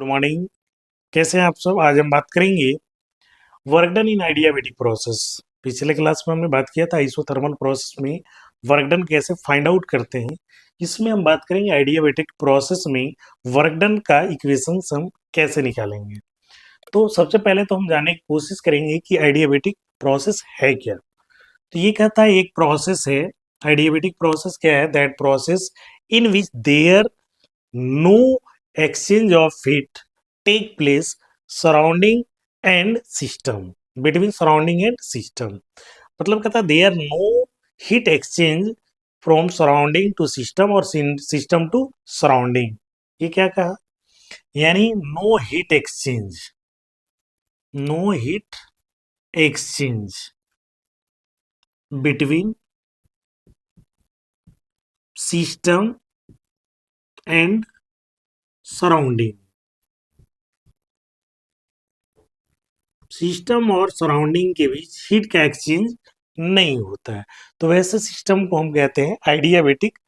Good morning. कैसे हैं आप सब? आज हम बात करेंगे वर्क डन इन आइडियाबेटिक प्रोसेस। पिछले क्लास में हमने बात किया था आइसोथर्मल प्रोसेस में वर्क डन कैसे फाइंड आउट करते हैं। इसमें हम बात करेंगे आइडियाबेटिक प्रोसेस में वर्क डन का इक्वेशन हम कैसे निकालेंगे। तो सबसे पहले तो हम जानने की कोशिश करेंगे कि आइडियाबेटिक प्रोसेस है क्या। तो ये कहता है एक प्रोसेस है। आइडियाबेटिक प्रोसेस क्या है? That process in which there no exchange of heat take place surrounding and system between surrounding and system। मतलब कहता है there no heat exchange from surrounding to system और सिस्टम टू सराउंडिंग। ये क्या कहा? यानी no heat exchange between system and surrounding. System और surrounding के बीच हीट का एक्सचेंज नहीं होता है। तो वैसे सिस्टम को हम कहते हैं आइडियाबेटिक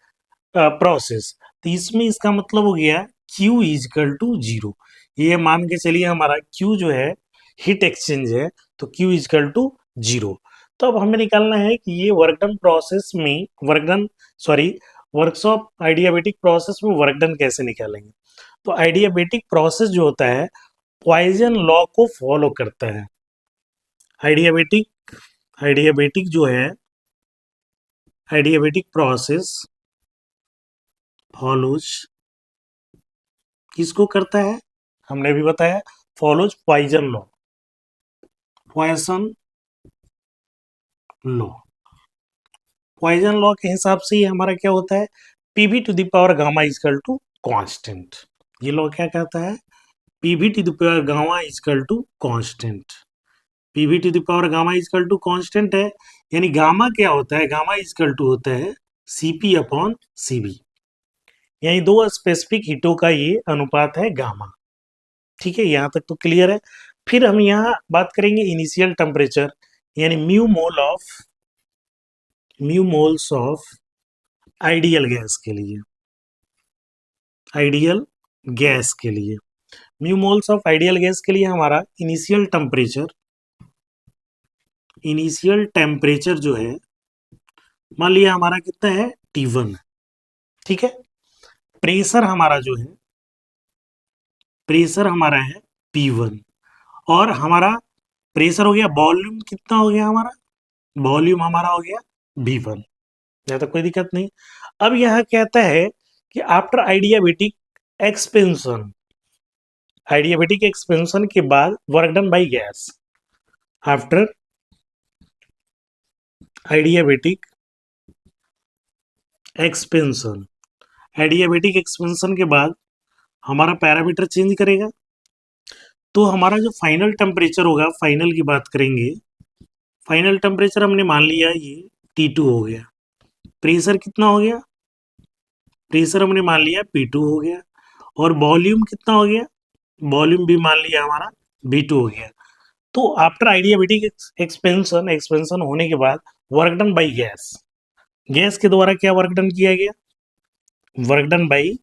प्रोसेस। तो इसमें इसका मतलब हो गया Q इजकल टू जीरो। ये मान के चलिए हमारा Q जो है हीट एक्सचेंज है, तो Q इजकल टू जीरो। तो अब हमें निकालना है कि ये वर्कडन प्रोसेस में वर्कशॉप आइडियाबेटिक प्रोसेस में वर्कडन कैसे निकालेंगे। तो आइडियाबेटिक प्रोसेस जो होता है पॉइजन लॉ को फॉलो करता है। आइडियाबेटिक जो है आइडियाबेटिक प्रोसेस फॉलोज किसको करता है? हमने भी बताया follows Poisson law. Poisson law के हिसाब से ये हमारा क्या होता है? PV to the power gamma is equal to constant. ये लॉ क्या कहता है? PV to the power gamma is equal to constant. PV to the power gamma is equal to constant है, यानी गामा क्या होता है? गामा इजकल टू होता है सीपी अपॉन सीबी। यानी दो स्पेसिफिक हीटों का ये अनुपात है गामा। ठीक है, यहां तक तो क्लियर है। फिर हम यहाँ बात करेंगे इनिशियल टेम्परेचर, यानी mu moles of ideal gas के लिए। Mu moles of ideal gas के लिए हमारा इनिशियल टेम्परेचर जो है, मान लिया हमारा कितना है? T1। ठीक है, प्रेशर हमारा है P1। और हमारा प्रेशर हो गया, वॉल्यूम कितना हो गया हमारा? वॉल्यूम हमारा हो गया V1। यहाँ तक कोई दिक्कत नहीं। अब यह कहता है कि आफ्टर आइडियाबेटिक एक्सपेंशन के बाद work done by gas. After adiabatic expansion के बाद हमारा पैरामीटर चेंज करेगा। तो हमारा जो फाइनल टेम्परेचर होगा, फाइनल की बात करेंगे, फाइनल टेम्परेचर हमने मान लिया ये T2 हो गया। प्रेशर कितना हो गया? प्रेशर हमने मान लिया P2 हो गया। और वॉल्यूम कितना हो गया? वॉल्यूम भी मान लिया हमारा V2 हो गया। तो आफ्टर आइडियाबेटिक एक्सपेंशन होने के बाद वर्क डन बाई गैस के द्वारा क्या वर्क डन किया गया? वर्क डन बाई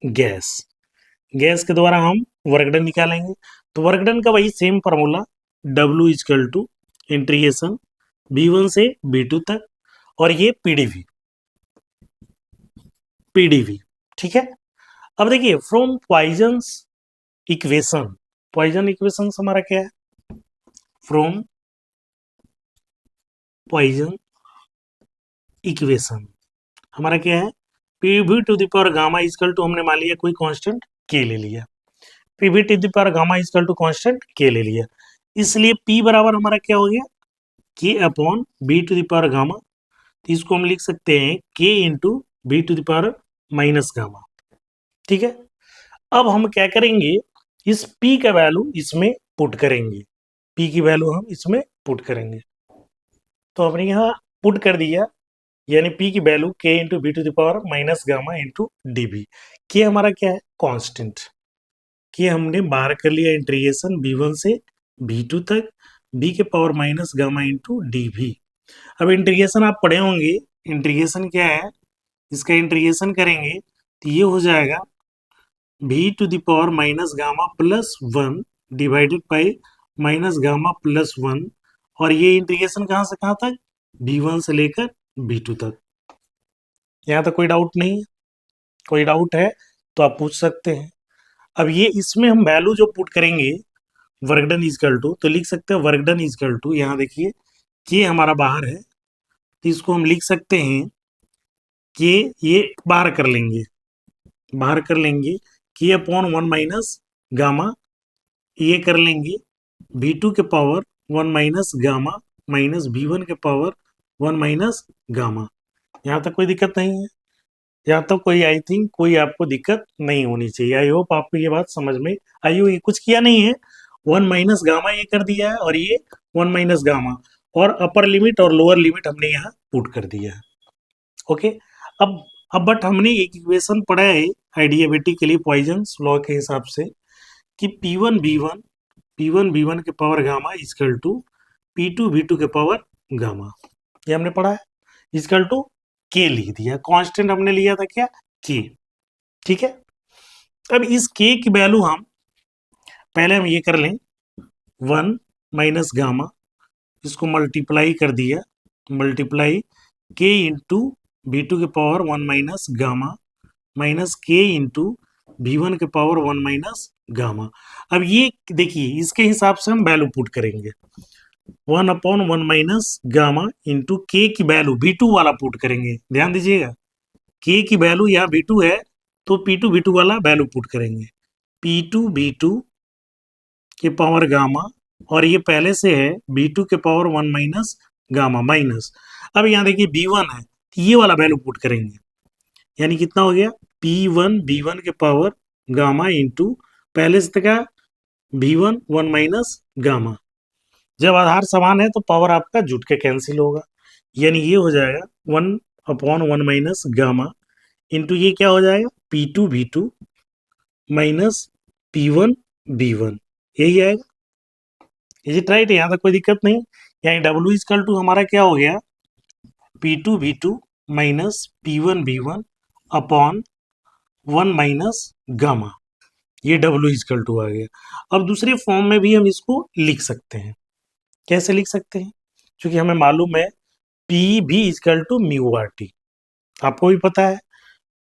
गैस के द्वारा हम वर्क डन निकालेंगे। तो वर्क डन का वही same formula W is equal to integration V1 से V2 तक, और ये पीडीवी। ठीक है, अब देखिए फ्रॉम पॉइजन इक्वेशन हमारा क्या है? फ्रॉम पॉइजन इक्वेशन हमारा क्या है? PV to the power gamma is equal to, हमने मान लिया कोई कांस्टेंट के ले लिया। PV to the power gamma is equal to constant K ले लिया, इसलिए पी बराबर हमारा क्या हो गया? K upon V to the power gamma. तो इसको हम लिख सकते हैं K into V to the power minus gamma. ठीक है, अब हम क्या करेंगे? इस P का वैल्यू इसमें पुट करेंगे। P की वैल्यू हम इसमें पुट करेंगे। तो हमने यहाँ पुट कर दिया, यानी P की value K into V to the power minus gamma into D. K हमारा क्या है? कांस्टेंट। के हमने बाहर कर लिया इंटीग्रेशन V1 से V2 तक, B के power minus gamma into D. अब इंटीग्रेशन आप पढ़े होंगे, इंटीग्रेशन क्या है? इसका इंटीग्रेशन करेंगे तो ये हो जाएगा v to the power minus gamma plus 1 divided by minus gamma plus 1, और ये इंटीग्रेशन कहाँ से कहाँ तक, v1 से लेकर v2 तक। यहाँ तक कोई डाउट नहीं है? कोई डाउट है तो आप पूछ सकते हैं। अब ये इसमें हम वैल्यू जो पुट करेंगे वर्क डन इजकल टू, तो लिख सकते हैं वर्क डन इजकल टू, यहाँ देखिए के हमारा बाहर है तो इसको हम लिख सकते हैं के, ये बाहर कर लेंगे, बाहर कर लेंगे के अपॉन 1 माइनस गामा, ये कर लेंगे v2 के power 1 minus gamma minus v1 के पावर 1 माइनस गामा। यहाँ तक कोई दिक्कत नहीं है? यहाँ तक कोई आई थिंक कोई आपको दिक्कत नहीं होनी चाहिए। आई होप आपको ये बात समझ में आई होगी। कुछ किया नहीं है, 1 माइनस गामा ये कर दिया है और ये 1 माइनस गामा, और अपर लिमिट और लोअर लिमिट हमने यहाँ पुट कर दिया है। ओके, अब बट हमने एक इक्वेशन पढ़ा है एडियाबेटिकली पॉइजन्स लॉ के हिसाब से कि P1 V1 के power gamma is equal to P2 V2 के पावर गामा, ये हमने पढ़ा है। इजकल टू के लिख दिया, कांस्टेंट हमने लिया था क्या, के। ठीक है, अब इस के की वैल्यू हम पहले हम ये कर लें 1 माइनस गामा, इसको मल्टीप्लाई कर दिया, मल्टीप्लाई के इंटू V2 के पावर 1 माइनस गामा माइनस के इंटू V1 के पावर 1 माइनस गामा। अब ये देखिए इसके हिसाब से हम वैल्यू पुट करेंगे 1 अपॉन 1 माइनस गामा इंटू के की वैल्यू V2 वाला पुट करेंगे। ध्यान दीजिएगा, के की वैल्यू यहाँ V2 है तो P2 V2 वाला वैल्यू पुट करेंगे, P2 V2 के पावर गामा, और ये पहले से है V2 के पावर 1 माइनस गामा माइनस, अब यहाँ देखिए V1 है तो ये वाला वैल्यू पुट करेंगे, यानी कितना हो गया P1 V1 के पावर गामा इंटू पहले से का V1 1 माइनस गामा। जब आधार समान है तो पावर आपका जुट के कैंसिल होगा, यानी ये हो जाएगा 1 अपॉन 1 माइनस गामा इंटू ये क्या हो जाएगा P2 V2 minus P1 V1, यही आएगा। Is it right? यहाँ तक कोई दिक्कत नहीं। यानी W इजकल टू हमारा क्या हो गया P2 V2 minus P1 V1 upon 1 minus gamma, ये W इजकल टू आ गया। अब दूसरे फॉर्म में भी हम इसको लिख सकते हैं। कैसे लिख सकते हैं? क्योंकि हमें मालूम है P भी is equal to mu R T, आपको भी पता है।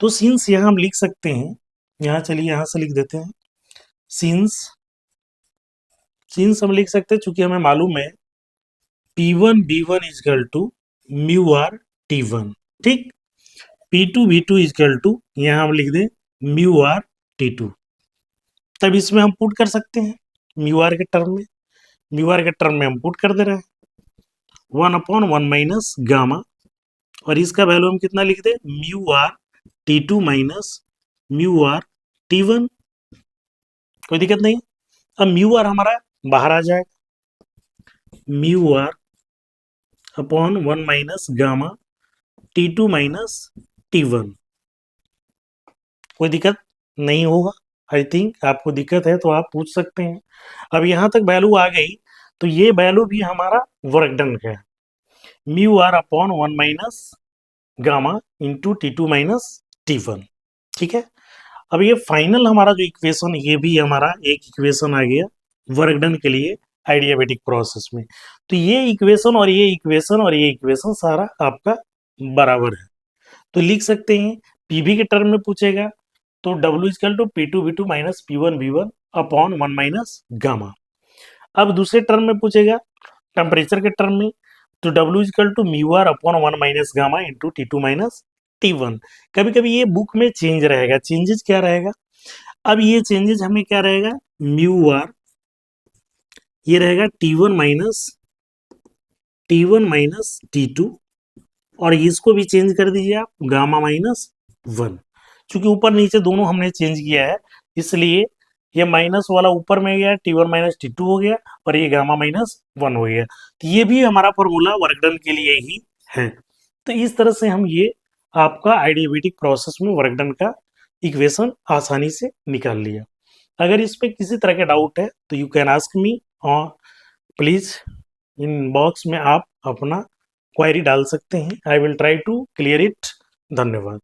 तो सिंस यहाँ हम लिख सकते हैं, यहाँ चलिए यहाँ से लिख देते हैं, सिंस हम लिख सकते हैं चूंकि हमें मालूम है P1 B1 is equal to mu R T1, ठीक। P2 V2 इजकल टू यहाँ हम लिख दें म्यू आर T2, तब इसमें हम पुट कर सकते हैं म्यू आर के टर्म में, म्यू आर के टर्म में हम पुट कर दे रहे हैं 1 अपॉन 1 माइनस गामा, और इसका वैल्यू हम कितना लिख दें mu R T2 minus mu R T1, कोई दिक्कत नहीं। अब म्यू आर हमारा बाहर आ जाएगा, mu R upon 1 minus gamma T2 minus T1, कोई दिक्कत नहीं होगा। आई थिंक आपको दिक्कत है तो आप पूछ सकते हैं। अब यहाँ तक वैल्यू आ गई तो ये वैल्यू भी हमारा वर्क डन का है, mu R upon 1 minus gamma into T2 minus T1, ठीक है। अब ये फाइनल हमारा जो इक्वेशन, ये भी हमारा एक इक्वेशन आ गया वर्क डन के लिए आइडियाबेटिक प्रोसेस में। तो ये इक्वेशन और ये इक्वेशन और ये इक्वेशन सारा आपका बराबर है, तो लिख सकते हैं पीवी के टर्म में पूछेगा तो W is equal to P2 V2 minus P1 V1 upon 1 minus gamma. अब दूसरे टर्म में पूछेगा टेम्परेचर के टर्म में तो W is equal to mu R upon 1 minus gamma into T2 minus T1। कभी कभी ये बुक में चेंज रहेगा, चेंजेस क्या रहेगा, अब ये चेंजेस हमें क्या रहेगा म्यू आर, ये रहेगा T1 माइनस T2, और इसको भी चेंज कर दीजिए आप गामा माइनस 1, क्योंकि ऊपर नीचे दोनों हमने चेंज किया है इसलिए ये माइनस वाला ऊपर में गया T1 माइनस T2 हो गया और ये गामा माइनस 1 हो गया। तो ये भी हमारा फॉर्मूला वर्क डन के लिए ही है। तो इस तरह से हम ये आपका आइडियाबेटिक प्रोसेस में वर्क डन का इक्वेशन आसानी से निकाल लिया। अगर इस पे किसी तरह का डाउट है तो यू कैन आस्क मी, और प्लीज इन बॉक्स में आप अपना क्वेरी डाल सकते हैं। I will try to clear it. धन्यवाद।